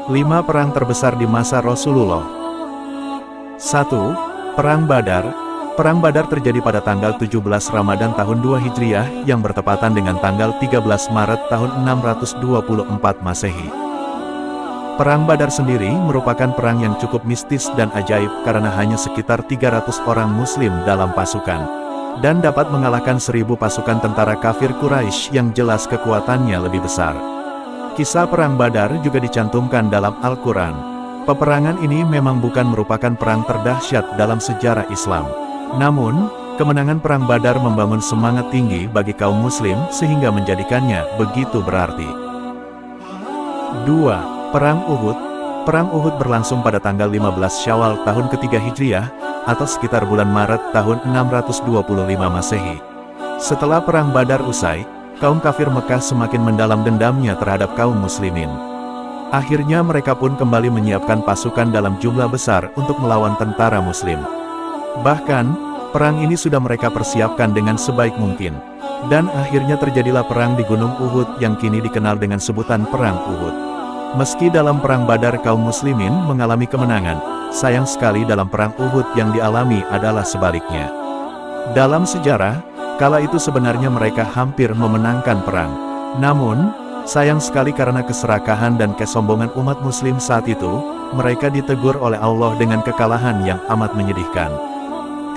5 perang terbesar di masa Rasulullah. 1. Perang Badar. Perang Badar terjadi pada tanggal 17 Ramadan tahun 2 Hijriah yang bertepatan dengan tanggal 13 Maret tahun 624 Masehi. Perang Badar sendiri merupakan perang yang cukup mistis dan ajaib karena hanya sekitar 300 orang muslim dalam pasukan, dan dapat mengalahkan 1000 pasukan tentara kafir Quraisy yang jelas kekuatannya lebih besar. Kisah Perang Badar juga dicantumkan dalam Al-Quran. Peperangan ini memang bukan merupakan perang terdahsyat dalam sejarah Islam. Namun, kemenangan Perang Badar membangun semangat tinggi bagi kaum muslim sehingga menjadikannya begitu berarti. 2. Perang Uhud. Perang Uhud berlangsung pada tanggal 15 Syawal tahun ketiga Hijriah, atau sekitar bulan Maret tahun 625 Masehi. Setelah Perang Badar usai, kaum kafir Mekah semakin mendalam dendamnya terhadap kaum muslimin. Akhirnya mereka pun kembali menyiapkan pasukan dalam jumlah besar untuk melawan tentara muslim. Bahkan, perang ini sudah mereka persiapkan dengan sebaik mungkin. Dan akhirnya terjadilah perang di Gunung Uhud yang kini dikenal dengan sebutan Perang Uhud. Meski dalam Perang Badar kaum muslimin mengalami kemenangan, sayang sekali dalam Perang Uhud yang dialami adalah sebaliknya. Dalam sejarah, kala itu sebenarnya mereka hampir memenangkan perang. Namun, sayang sekali karena keserakahan dan kesombongan umat muslim saat itu, mereka ditegur oleh Allah dengan kekalahan yang amat menyedihkan.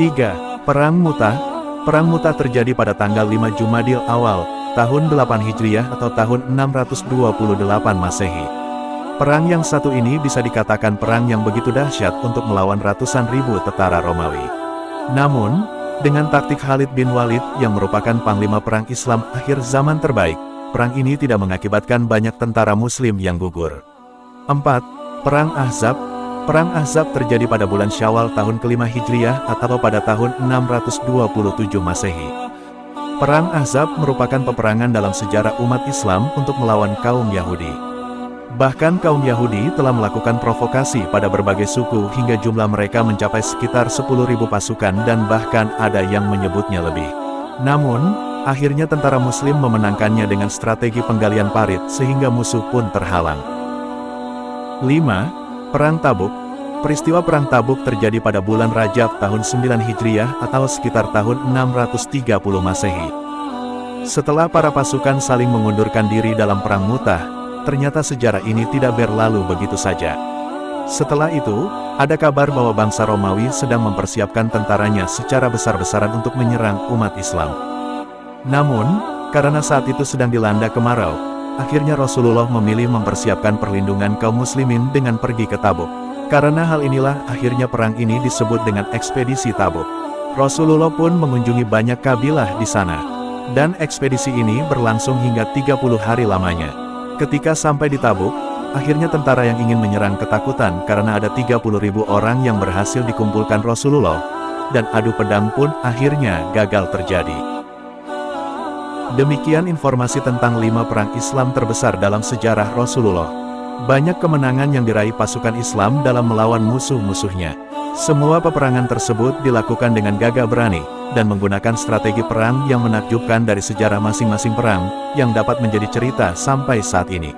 3. Perang Mu'tah. Perang Mu'tah terjadi pada tanggal 5 Jumadil Awal, tahun 8 Hijriah atau tahun 628 Masehi. Perang yang satu ini bisa dikatakan perang yang begitu dahsyat untuk melawan ratusan ribu tentara Romawi. Namun, dengan taktik Khalid bin Walid yang merupakan panglima perang Islam akhir zaman terbaik, perang ini tidak mengakibatkan banyak tentara muslim yang gugur. 4. Perang Ahzab. Perang Ahzab terjadi pada bulan Syawal tahun kelima Hijriah atau pada tahun 627 Masehi. Perang Ahzab merupakan peperangan dalam sejarah umat Islam untuk melawan kaum Yahudi. Bahkan kaum Yahudi telah melakukan provokasi pada berbagai suku hingga jumlah mereka mencapai sekitar 10.000 pasukan dan bahkan ada yang menyebutnya lebih. Namun, akhirnya tentara muslim memenangkannya dengan strategi penggalian parit sehingga musuh pun terhalang. 5. Perang Tabuk. Peristiwa Perang Tabuk terjadi pada bulan Rajab tahun 9 Hijriah atau sekitar tahun 630 Masehi. Setelah para pasukan saling mengundurkan diri dalam Perang Mu'tah, ternyata sejarah ini tidak berlalu begitu saja. Setelah itu, ada kabar bahwa bangsa Romawi sedang mempersiapkan tentaranya secara besar-besaran untuk menyerang umat Islam. Namun, karena saat itu sedang dilanda kemarau, akhirnya Rasulullah memilih mempersiapkan perlindungan kaum muslimin dengan pergi ke Tabuk. Karena hal inilah akhirnya perang ini disebut dengan ekspedisi Tabuk. Rasulullah pun mengunjungi banyak kabilah di sana. Dan ekspedisi ini berlangsung hingga 30 hari lamanya. Ketika sampai di Tabuk, akhirnya tentara yang ingin menyerang ketakutan karena ada 30.000 orang yang berhasil dikumpulkan Rasulullah, dan adu pedang pun akhirnya gagal terjadi. Demikian informasi tentang 5 perang Islam terbesar dalam sejarah Rasulullah. Banyak kemenangan yang diraih pasukan Islam dalam melawan musuh-musuhnya. Semua peperangan tersebut dilakukan dengan gagah berani, dan menggunakan strategi perang yang menakjubkan dari sejarah masing-masing perang, yang dapat menjadi cerita sampai saat ini.